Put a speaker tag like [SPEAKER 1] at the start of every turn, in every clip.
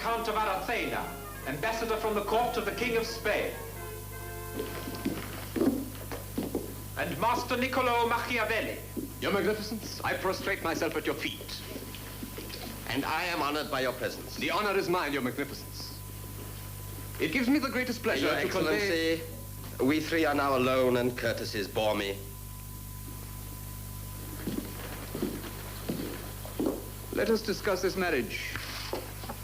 [SPEAKER 1] Count of Aracena, ambassador from the court of the King of Spain. And Master Niccolo Machiavelli.
[SPEAKER 2] Your Magnificence, I prostrate myself at your feet.
[SPEAKER 3] And I am honored by your presence.
[SPEAKER 2] The honor is mine, Your Magnificence. It gives me the greatest pleasure
[SPEAKER 3] Your
[SPEAKER 2] to convey...
[SPEAKER 3] Excellency, we three are now alone and courtesies bore me.
[SPEAKER 2] Let us discuss this marriage.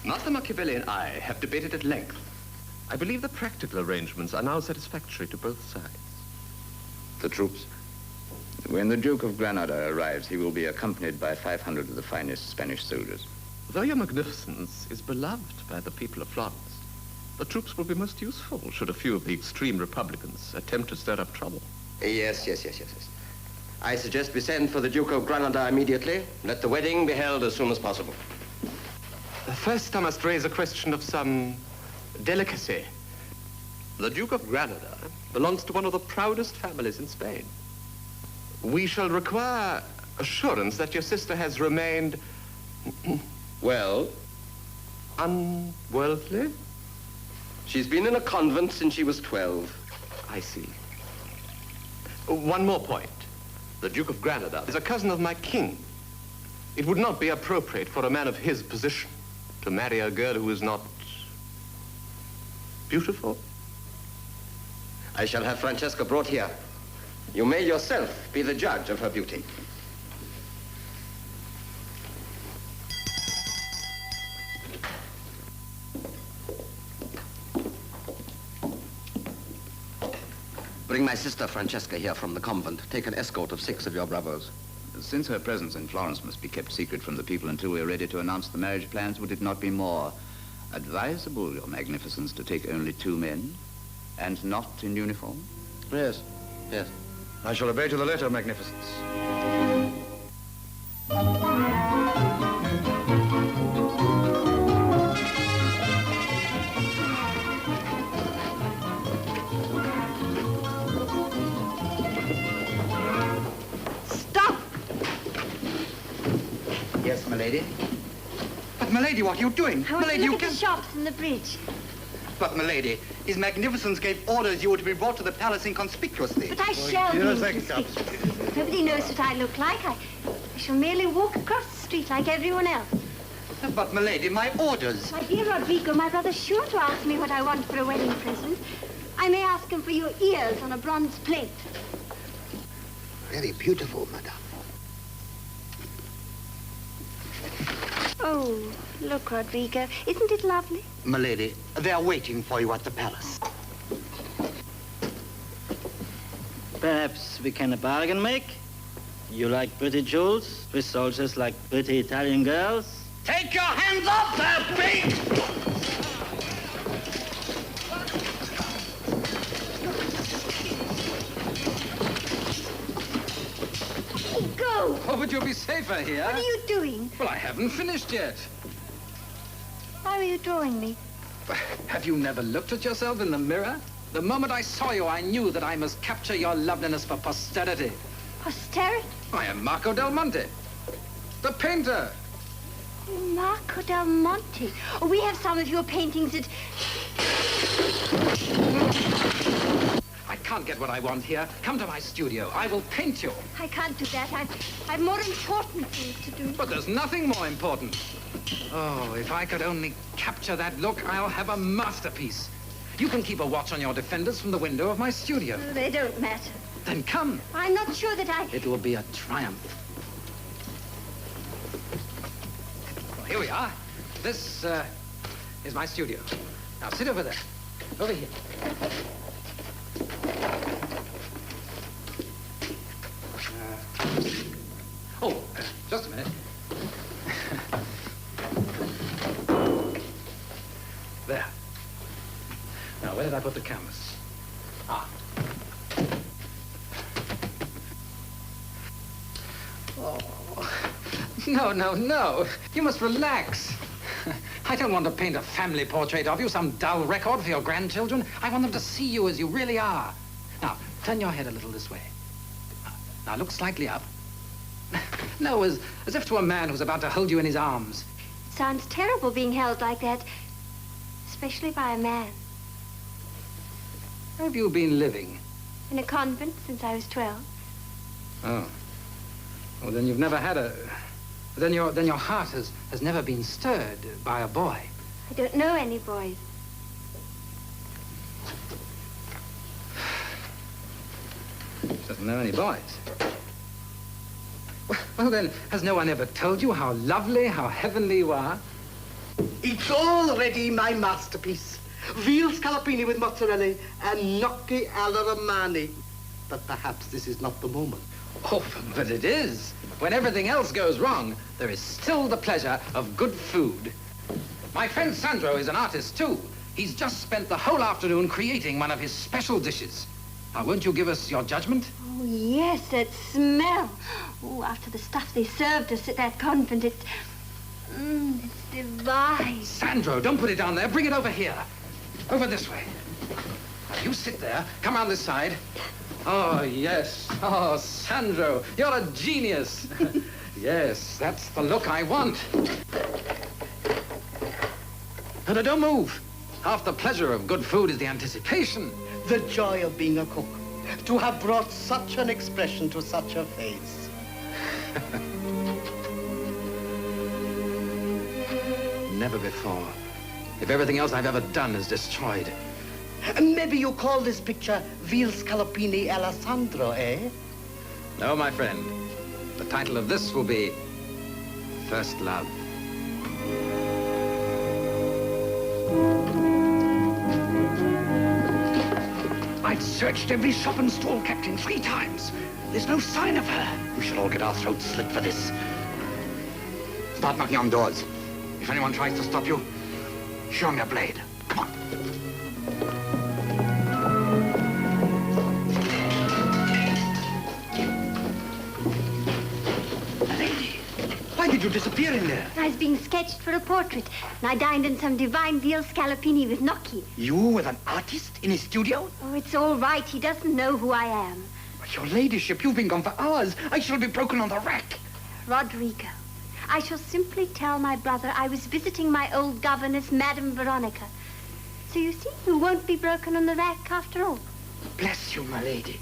[SPEAKER 2] Master Machiavelli and I have debated at length. I believe the practical arrangements are now satisfactory to both sides.
[SPEAKER 3] The troops?
[SPEAKER 4] When the Duke of Granada arrives, he will be accompanied by 500 of the finest Spanish soldiers.
[SPEAKER 2] Though Your Magnificence is beloved by the people of Florence, the troops will be most useful should a few of the extreme Republicans attempt to stir up trouble.
[SPEAKER 3] Yes. I suggest we send for the Duke of Granada immediately. Let the wedding be held as soon as possible.
[SPEAKER 2] First, I must raise a question of some delicacy. The Duke of Granada belongs to one of the proudest families in Spain. We shall require assurance that your sister has remained...
[SPEAKER 3] Well?
[SPEAKER 2] Unworldly?
[SPEAKER 3] She's been in a convent since she was 12.
[SPEAKER 2] I see. One more point. The Duke of Granada is a cousin of my king. It would not be appropriate for a man of his position to marry a girl who is not beautiful.
[SPEAKER 3] I shall have Francesca brought here. You may yourself be the judge of her beauty. Bring my sister Francesca here from the convent. Take an escort of 6 of your bravos.
[SPEAKER 4] Since her presence in Florence must be kept secret from the people until we are ready to announce the marriage plans, would it not be more advisable, Your Magnificence, to take only 2 men and not in uniform?
[SPEAKER 3] Yes.
[SPEAKER 5] I shall obey to the letter, Magnificence.
[SPEAKER 4] Yes, my lady.
[SPEAKER 6] But, my lady, what are you doing?
[SPEAKER 7] I want
[SPEAKER 6] My lady,
[SPEAKER 7] to
[SPEAKER 6] you
[SPEAKER 7] look at
[SPEAKER 6] can't...
[SPEAKER 7] the shops and the bridge.
[SPEAKER 6] But, my lady, His Magnificence gave orders you were to be brought to the palace inconspicuously.
[SPEAKER 7] But I shall be inconspicuous. Nobody knows what I look like. I shall merely walk across the street like everyone else.
[SPEAKER 6] But, my lady, my orders.
[SPEAKER 7] My dear Rodrigo, my brother's sure to ask me what I want for a wedding present. I may ask him for your ears on a bronze plate.
[SPEAKER 8] Very beautiful, madame.
[SPEAKER 7] Oh, look, Rodrigo. Isn't it lovely?
[SPEAKER 6] My lady, they're waiting for you at the palace.
[SPEAKER 9] Perhaps we can a bargain make? You like pretty jewels? We soldiers like pretty Italian girls?
[SPEAKER 6] Take your hands off her, pig!
[SPEAKER 7] Go!
[SPEAKER 5] Oh, but you'll be safer here.
[SPEAKER 7] What are you doing?
[SPEAKER 5] Well, I haven't finished yet.
[SPEAKER 7] Why are you drawing me?
[SPEAKER 5] Have you never looked at yourself in the mirror? The moment I saw you, I knew that I must capture your loveliness for posterity.
[SPEAKER 7] Posterity?
[SPEAKER 5] I am Marco del Monte, the painter.
[SPEAKER 7] Marco del Monte. Oh, we have some of your paintings at...
[SPEAKER 5] I can't get what I want here. Come to my studio. I will paint you.
[SPEAKER 7] I can't do that. I've more important things to do.
[SPEAKER 5] But there's nothing more important. Oh, if I could only capture that look, I'll have a masterpiece. You can keep a watch on your defenders from the window of my studio.
[SPEAKER 7] Oh, they don't matter.
[SPEAKER 5] Then come.
[SPEAKER 7] I'm not sure that I...
[SPEAKER 5] It will be a triumph. Well, here we are. This is my studio. Now sit over there. Over here. Just a minute. There. Now, where did I put the canvas? Ah. Oh. No. You must relax. I don't want to paint a family portrait of you, some dull record for your grandchildren. I want them to see you as you really are. Now, turn your head a little this way. Now, look slightly up. No, as if to a man who's about to hold you in his arms.
[SPEAKER 7] Sounds terrible being held like that. especially by a man.
[SPEAKER 5] Where have you been living?
[SPEAKER 7] In a convent since I was 12.
[SPEAKER 5] Oh. Well, then you've never had a... Then your heart has never been stirred by a boy.
[SPEAKER 7] I don't know any boys.
[SPEAKER 5] She doesn't know any boys. Well, then, has no one ever told you how lovely, how heavenly you are?
[SPEAKER 6] It's already my masterpiece. Veal scallopini with mozzarella and gnocchi alla romani. But perhaps this is not the moment.
[SPEAKER 5] Oh, but it is. When everything else goes wrong, there is still the pleasure of good food. My friend Sandro is an artist, too. He's just spent the whole afternoon creating one of his special dishes. Now, won't you give us your judgment?
[SPEAKER 7] Oh, yes, that smell. Oh, after the stuff they served us at that convent, it's divine.
[SPEAKER 5] Sandro, don't put it down there. Bring it over here. Over this way. Now, you sit there. Come on this side. Oh, yes. Oh, Sandro, you're a genius. Yes, that's the look I want. And don't move. Half the pleasure of good food is the anticipation.
[SPEAKER 6] The joy of being a cook. To have brought such an expression to such a face.
[SPEAKER 5] Never before. If everything else I've ever done is destroyed.
[SPEAKER 6] Maybe you call this picture Veal Scallopini alla Sandro, eh?
[SPEAKER 5] No, my friend. The title of this will be First Love.
[SPEAKER 6] I've searched every shop and stall, Captain, 3 times. There's no sign of her. We shall all get our throats slit for this.
[SPEAKER 5] Start knocking on doors. If anyone tries to stop you, show him your blade. Come on.
[SPEAKER 6] Lady, why did you disappear in there?
[SPEAKER 7] I was being sketched for a portrait, and I dined in some divine veal scallopini with gnocchi.
[SPEAKER 6] You with an artist in his studio?
[SPEAKER 7] Oh, it's all right. He doesn't know who I am.
[SPEAKER 6] But your ladyship, you've been gone for hours. I shall be broken on the rack.
[SPEAKER 7] Rodrigo. I shall simply tell my brother I was visiting my old governess, Madame Veronica. So you see, you won't be broken on the rack after all.
[SPEAKER 6] Bless you, my lady.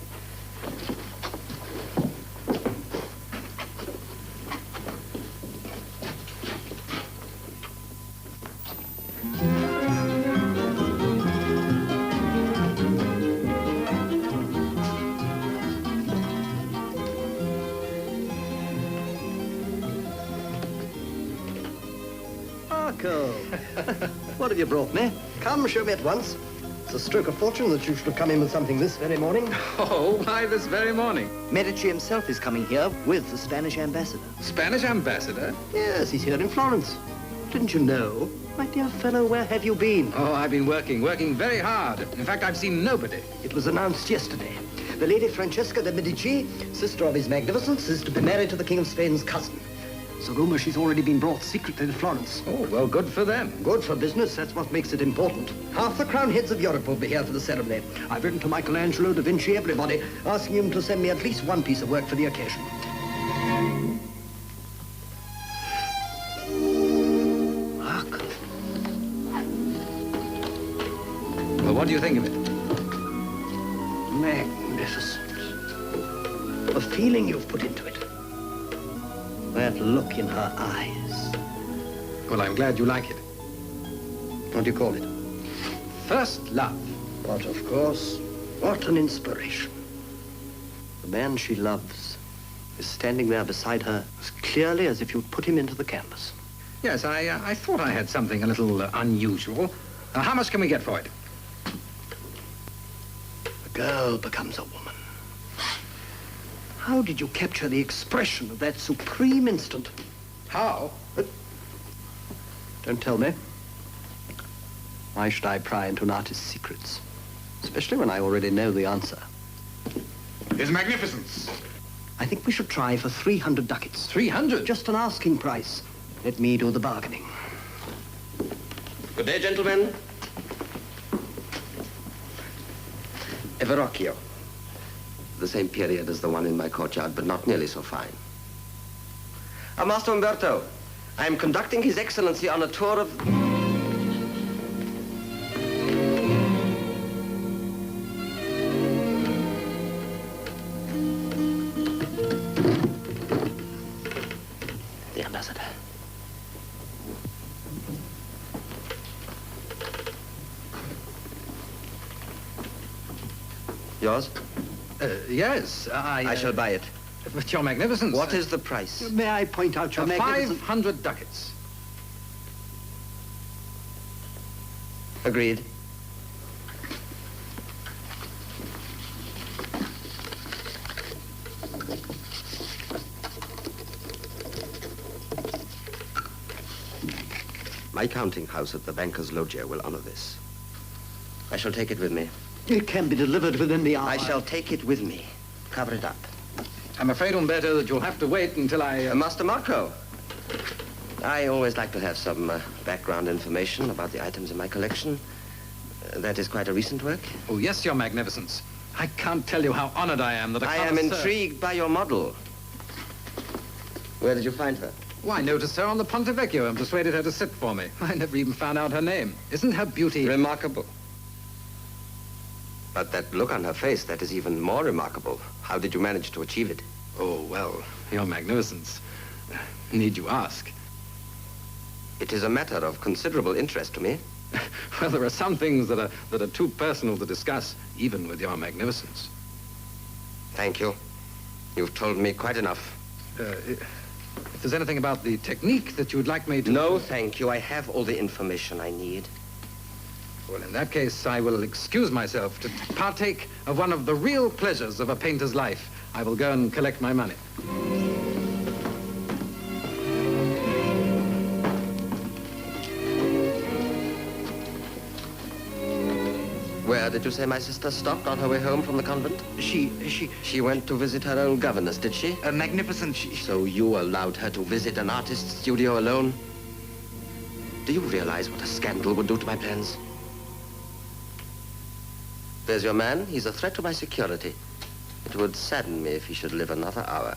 [SPEAKER 3] What have you brought me? Come, show me at once. It's a stroke of fortune that you should have come in with something this very morning.
[SPEAKER 5] Oh, why this very morning?
[SPEAKER 8] Medici himself is coming here with the Spanish ambassador.
[SPEAKER 5] Spanish ambassador?
[SPEAKER 3] Yes, he's here in Florence. Didn't you know? My dear fellow, where have you been?
[SPEAKER 5] Oh, I've been working very hard. In fact, I've seen nobody.
[SPEAKER 3] It was announced yesterday. The Lady Francesca de Medici, sister of His Magnificence, is to be married to the King of Spain's cousin. It's a rumor she's already been brought secretly to Florence.
[SPEAKER 5] Oh, well, good for them.
[SPEAKER 3] Good for business, that's what makes it important. Half the crown heads of Europe will be here for the ceremony. I've written to Michelangelo, Da Vinci, everybody, asking him to send me at least one piece of work for the occasion. Look.
[SPEAKER 5] Well, what do you think of it?
[SPEAKER 3] Magnificent. The feeling you've put into it. That look in her eyes.
[SPEAKER 5] Well, I'm glad you like it.
[SPEAKER 3] What do you call it?
[SPEAKER 5] First Love.
[SPEAKER 3] But of course, what an inspiration. The man she loves is standing there beside her as clearly as if you'd put him into the canvas.
[SPEAKER 5] Yes, I thought I had something a little unusual. How much can we get for it?
[SPEAKER 3] A girl becomes a woman. How did you capture the expression of that supreme instant?
[SPEAKER 5] How?
[SPEAKER 3] Don't tell me. Why should I pry into an artist's secrets? Especially when I already know the answer.
[SPEAKER 1] His Magnificence.
[SPEAKER 3] I think we should try for 300 ducats.
[SPEAKER 5] 300?
[SPEAKER 3] Just an asking price. Let me do the bargaining.
[SPEAKER 10] Good day, gentlemen. A Verrocchio. The same period as the one in my courtyard, but not nearly so fine. Master Umberto, I am conducting His Excellency on a tour of...
[SPEAKER 3] The ambassador. Yours?
[SPEAKER 5] Yes,
[SPEAKER 3] I shall buy it.
[SPEAKER 5] But your magnificence...
[SPEAKER 3] What is the price?
[SPEAKER 6] May I point out your magnificent...
[SPEAKER 5] 500 ducats.
[SPEAKER 3] Agreed. My counting house at the banker's loggia will honor this. I shall take it with me.
[SPEAKER 6] It can be delivered within the hour.
[SPEAKER 3] I shall take it with me. Cover it up.
[SPEAKER 5] I'm afraid, Umberto, that you'll have to wait until I...
[SPEAKER 3] Master Marco. I always like to have some background information about the items in my collection. That is quite a recent work.
[SPEAKER 5] Oh, yes, your magnificence. I can't tell you how honored I am that a
[SPEAKER 3] I am
[SPEAKER 5] connoisseur-
[SPEAKER 3] intrigued by your model. Where did you find her?
[SPEAKER 5] Well, I noticed her on the Ponte Vecchio and persuaded her to sit for me. I never even found out her name. Isn't her beauty...
[SPEAKER 3] Remarkable. But that look on her face, that is even more remarkable. How did you manage to achieve it?
[SPEAKER 5] Oh, well, your magnificence. Need you ask?
[SPEAKER 3] It is a matter of considerable interest to me.
[SPEAKER 5] Well, there are some things that are too personal to discuss, even with your magnificence.
[SPEAKER 3] Thank you. You've told me quite enough.
[SPEAKER 5] If there's anything about the technique that you would like me to...
[SPEAKER 3] No, thank you. I have all the information I need.
[SPEAKER 5] Well, in that case, I will excuse myself to partake of one of the real pleasures of a painter's life. I will go and collect my money.
[SPEAKER 3] Where did you say my sister stopped on her way home from the convent? She went to visit her own governess, did she?
[SPEAKER 11] Magnificent.
[SPEAKER 3] So you allowed her to visit an artist's studio alone? Do you realize what a scandal would do to my plans? There's your man. He's a threat to my security. It would sadden me if he should live another hour.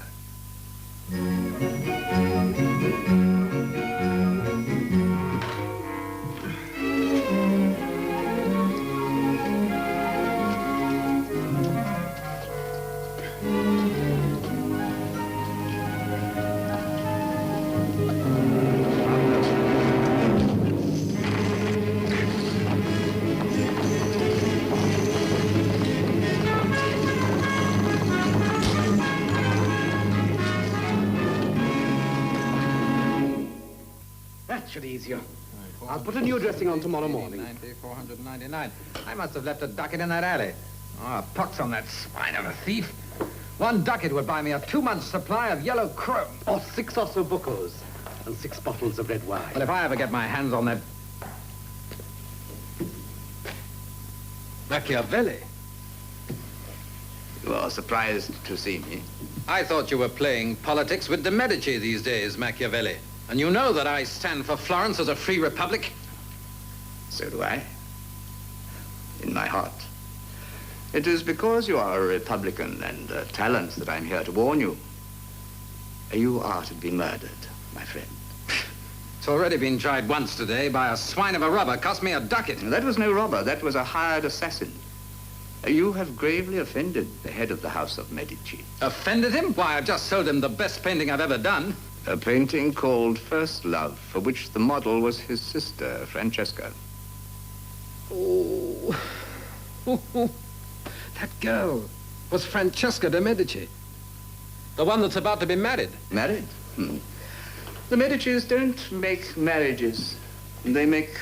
[SPEAKER 6] That should ease you. I'll put a new dressing on tomorrow morning.
[SPEAKER 5] 90, 499. I must have left a ducat in that alley. Oh, pox on that swine of a thief. 1 ducat would buy me a 2-month supply of yellow chrome.
[SPEAKER 6] Or 6 or so buccos. And 6 bottles of red wine.
[SPEAKER 5] Well, if I ever get my hands on that... Machiavelli.
[SPEAKER 4] You are surprised to see me.
[SPEAKER 5] I thought you were playing politics with the Medici these days, Machiavelli. And you know that I stand for Florence as a free republic.
[SPEAKER 4] So do I. In my heart. It is because you are a Republican and a talent that I'm here to warn you. You are to be murdered, my friend.
[SPEAKER 5] It's already been tried once today by a swine of a robber. Cost me a ducat.
[SPEAKER 4] That was no robber. That was a hired assassin. You have gravely offended the head of the House of Medici.
[SPEAKER 5] Offended him? Why, I've just sold him the best painting I've ever done.
[SPEAKER 4] A painting called First Love, for which the model was his sister, Francesca.
[SPEAKER 5] Oh. That girl was Francesca de Medici. The one that's about to be married.
[SPEAKER 4] Married? The Medicis don't make marriages. They make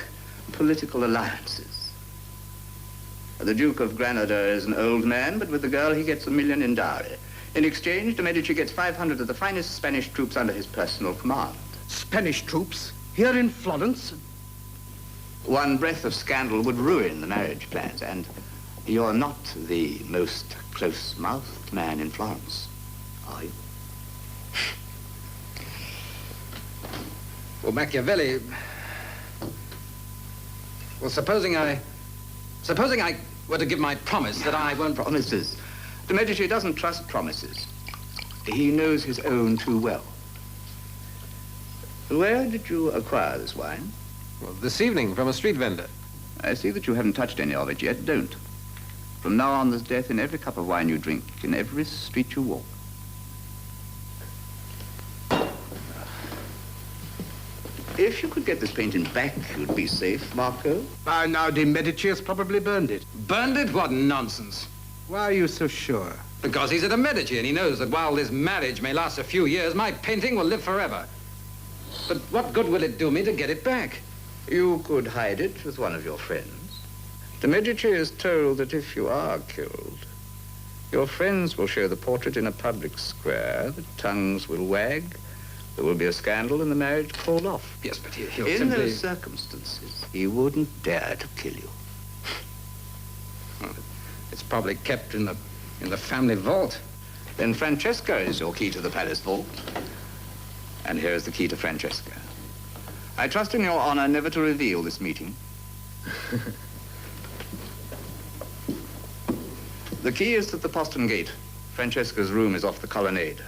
[SPEAKER 4] political alliances. The Duke of Granada is an old man, but with the girl he gets $1 million in dowry. In exchange, de Medici gets 500 of the finest Spanish troops under his personal command.
[SPEAKER 6] Spanish troops? Here in Florence?
[SPEAKER 4] One breath of scandal would ruin the marriage plans, and you're not the most close-mouthed man in Florence, are you?
[SPEAKER 5] Well, Machiavelli... Well, supposing I were to give my promise that I won't...
[SPEAKER 4] Promises? De Medici doesn't trust promises. He knows his own too well. Where did you acquire this wine?
[SPEAKER 2] Well, this evening from a street vendor.
[SPEAKER 4] I see that you haven't touched any of it yet. Don't. From now on, there's death in every cup of wine you drink, in every street you walk. If you could get this painting back, you'd be safe, Marco.
[SPEAKER 11] By now, de Medici has probably burned it.
[SPEAKER 5] Burned it? What nonsense.
[SPEAKER 11] Why are you so sure?
[SPEAKER 5] Because he's a de Medici, and he knows that while this marriage may last a few years, my painting will live forever. But what good will it do me to get it back?
[SPEAKER 4] You could hide it with one of your friends. De Medici is told that if you are killed, your friends will show the portrait in a public square, the tongues will wag, there will be a scandal, and the marriage called off.
[SPEAKER 5] Yes, but he'll
[SPEAKER 4] in
[SPEAKER 5] simply...
[SPEAKER 4] those circumstances, he wouldn't dare to kill you.
[SPEAKER 5] Well, it's probably kept in the family vault.
[SPEAKER 4] Then Francesca is your key to the palace vault. And here's the key to Francesca. I trust in your honor never to reveal this meeting. The key is at the postern gate. Francesca's room is off the colonnade.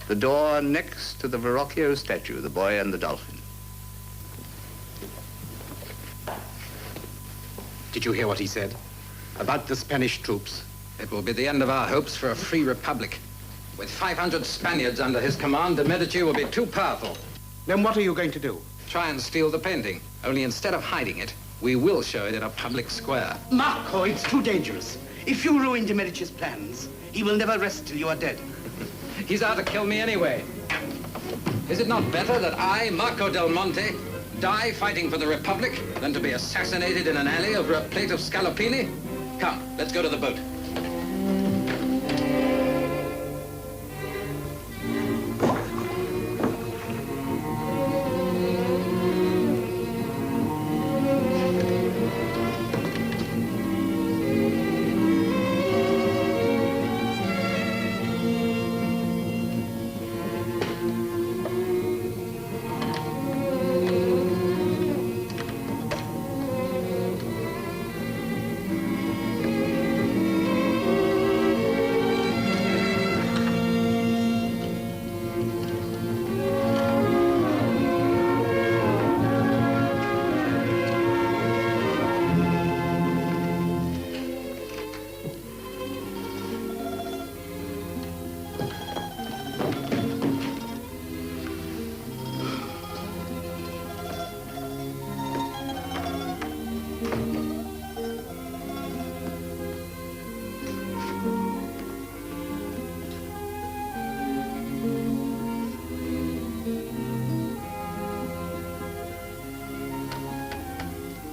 [SPEAKER 4] The door next to the Verrocchio statue, the boy and the dolphin.
[SPEAKER 5] Did you hear what he said?
[SPEAKER 11] About the Spanish troops.
[SPEAKER 5] It will be the end of our hopes for a free republic. With 500 Spaniards under his command, de Medici will be too powerful.
[SPEAKER 11] Then what are you going to do?
[SPEAKER 5] Try and steal the painting. Only instead of hiding it, we will show it in a public square.
[SPEAKER 6] Marco, it's too dangerous. If you ruin de Medici's plans, he will never rest till you are dead.
[SPEAKER 5] He's out to kill me anyway. Is it not better that I, Marco del Monte, die fighting for the Republic than to be assassinated in an alley over a plate of scallopini? Come, let's go to the boat.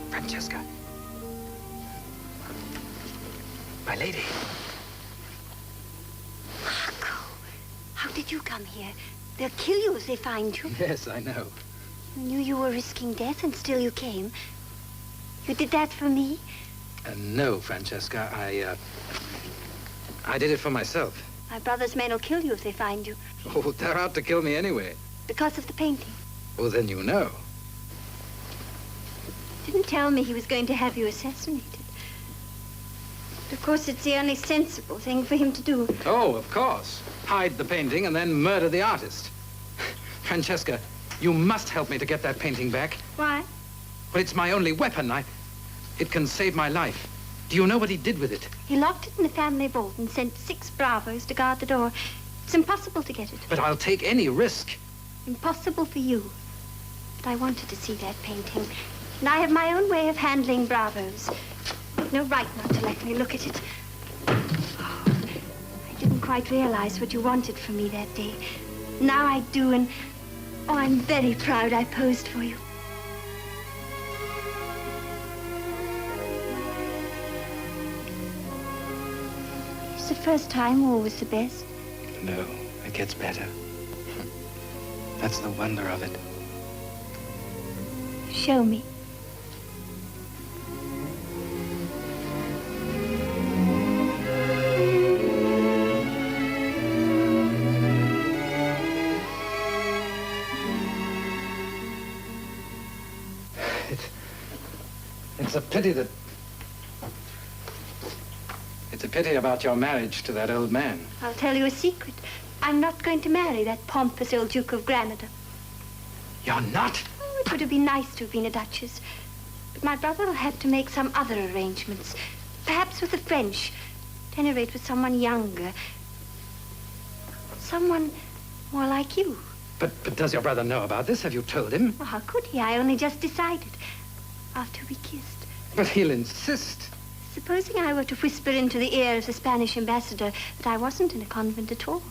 [SPEAKER 5] Francesca. My lady.
[SPEAKER 7] Marco, how did you come here? They'll kill you if they find you.
[SPEAKER 5] Yes, I know.
[SPEAKER 7] You knew you were risking death and still you came. You did that for me?
[SPEAKER 5] No, Francesca, I did it for myself.
[SPEAKER 7] My brother's men will kill you if they find you.
[SPEAKER 5] Oh, they're out to kill me anyway.
[SPEAKER 7] Because of the painting.
[SPEAKER 5] Well, then you know.
[SPEAKER 7] Didn't tell me he was going to have you assassinated. But of course, it's the only sensible thing for him to do.
[SPEAKER 5] Oh, of course. Hide the painting and then murder the artist. Francesca, you must help me to get that painting back.
[SPEAKER 7] Why?
[SPEAKER 5] Well, it's my only weapon. It can save my life. Do you know what he did with it?
[SPEAKER 7] He locked it in the family vault and sent 6 bravos to guard the door. It's impossible to get it.
[SPEAKER 5] But I'll take any risk.
[SPEAKER 7] Impossible for you. But I wanted to see that painting. And I have my own way of handling bravos. No right not to let me look at it. Oh, I didn't quite realize what you wanted from me that day. Now I do, and oh, I'm very proud I posed for you. Is the first time always the best?
[SPEAKER 5] No, it gets better. That's the wonder of it.
[SPEAKER 7] Show me.
[SPEAKER 5] It's a pity that... It's a pity about your marriage to that old man.
[SPEAKER 7] I'll tell you a secret. I'm not going to marry that pompous old Duke of Granada.
[SPEAKER 5] You're not?
[SPEAKER 7] Oh, it would have been nice to have been a duchess. But my brother will have to make some other arrangements. Perhaps with the French. At any rate, with someone younger. Someone more like you.
[SPEAKER 5] But does your brother know about this? Have you told him?
[SPEAKER 7] Well, how could he? I only just decided. After we kissed.
[SPEAKER 5] But he'll insist.
[SPEAKER 7] Supposing I were to whisper into the ear of the Spanish ambassador that I wasn't in a convent at all,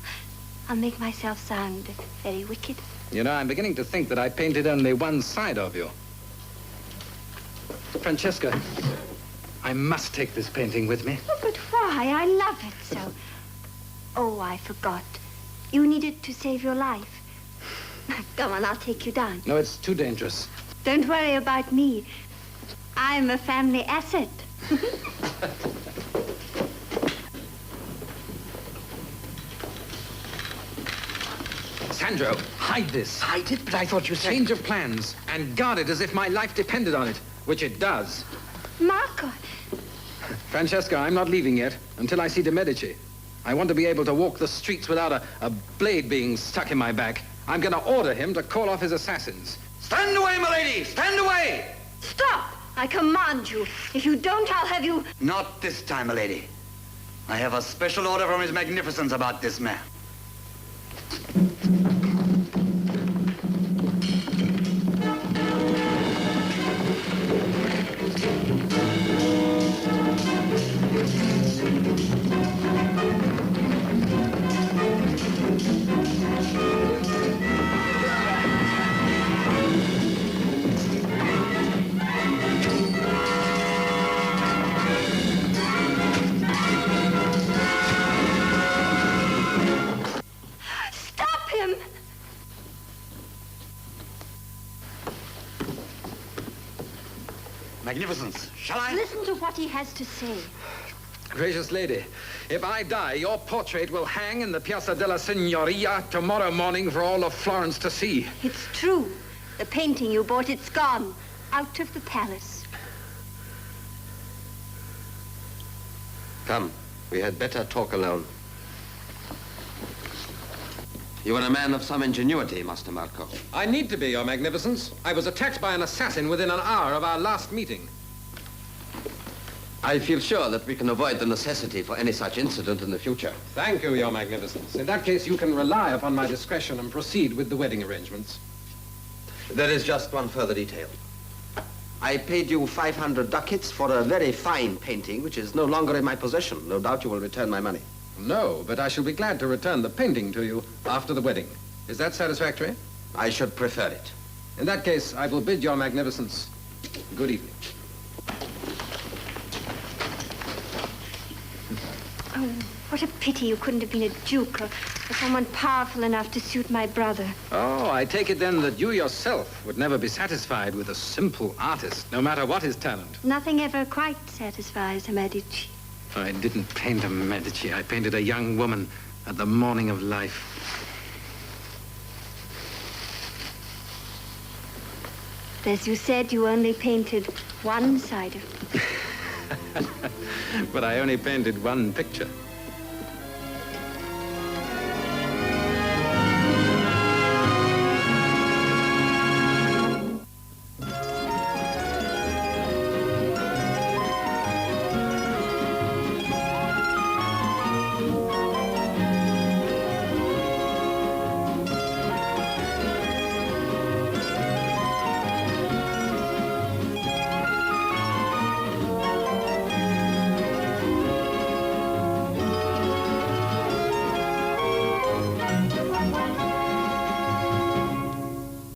[SPEAKER 7] I'll make myself sound very wicked.
[SPEAKER 5] You know, I'm beginning to think that I painted only one side of you. Francesca, I must take this painting with me.
[SPEAKER 7] Oh, but why? I love it so. Oh, I forgot. You need it to save your life. Come on, I'll take you down.
[SPEAKER 5] No, it's too dangerous.
[SPEAKER 7] Don't worry about me. I'm a family asset.
[SPEAKER 5] Sandro, hide this.
[SPEAKER 6] Hide it? But I thought you said...
[SPEAKER 5] Change of plans and guard it as if my life depended on it, which it does.
[SPEAKER 7] Marco.
[SPEAKER 5] Francesca, I'm not leaving yet until I see de Medici. I want to be able to walk the streets without a blade being stuck in my back. I'm going to order him to call off his assassins.
[SPEAKER 4] Stand away, milady! Stand away!
[SPEAKER 7] Stop! I command you. If you don't, I'll have you...
[SPEAKER 12] Not this time, milady. I have a special order from His Magnificence about this man. Magnificence, shall I?
[SPEAKER 7] Listen to what he has to say.
[SPEAKER 5] Gracious lady, if I die, your portrait will hang in the Piazza della Signoria tomorrow morning for all of Florence to see.
[SPEAKER 7] It's true. The painting you bought, it's gone. Out of the palace.
[SPEAKER 10] Come, we had better talk alone. You are a man of some ingenuity, Master Marco.
[SPEAKER 5] I need to be, Your Magnificence. I was attacked by an assassin within an hour of our last meeting.
[SPEAKER 10] I feel sure that we can avoid the necessity for any such incident in the future.
[SPEAKER 5] Thank you, Your Magnificence. In that case, you can rely upon my discretion and proceed with the wedding arrangements.
[SPEAKER 10] There is just one further detail. I paid you 500 ducats for a very fine painting, which is no longer in my possession. No doubt you will return my money.
[SPEAKER 5] No, but I shall be glad to return the painting to you after the wedding. Is that satisfactory?
[SPEAKER 10] I should prefer it.
[SPEAKER 5] In that case, I will bid Your Magnificence good evening.
[SPEAKER 7] Oh, what a pity you couldn't have been a duke or someone powerful enough to suit my brother.
[SPEAKER 5] Oh, I take it then that you yourself would never be satisfied with a simple artist, no matter what his talent.
[SPEAKER 7] Nothing ever quite satisfies a Medici.
[SPEAKER 5] I didn't paint a Medici. I painted a young woman at the morning of life.
[SPEAKER 7] As you said, you only painted one side of it.
[SPEAKER 5] But I only painted one picture.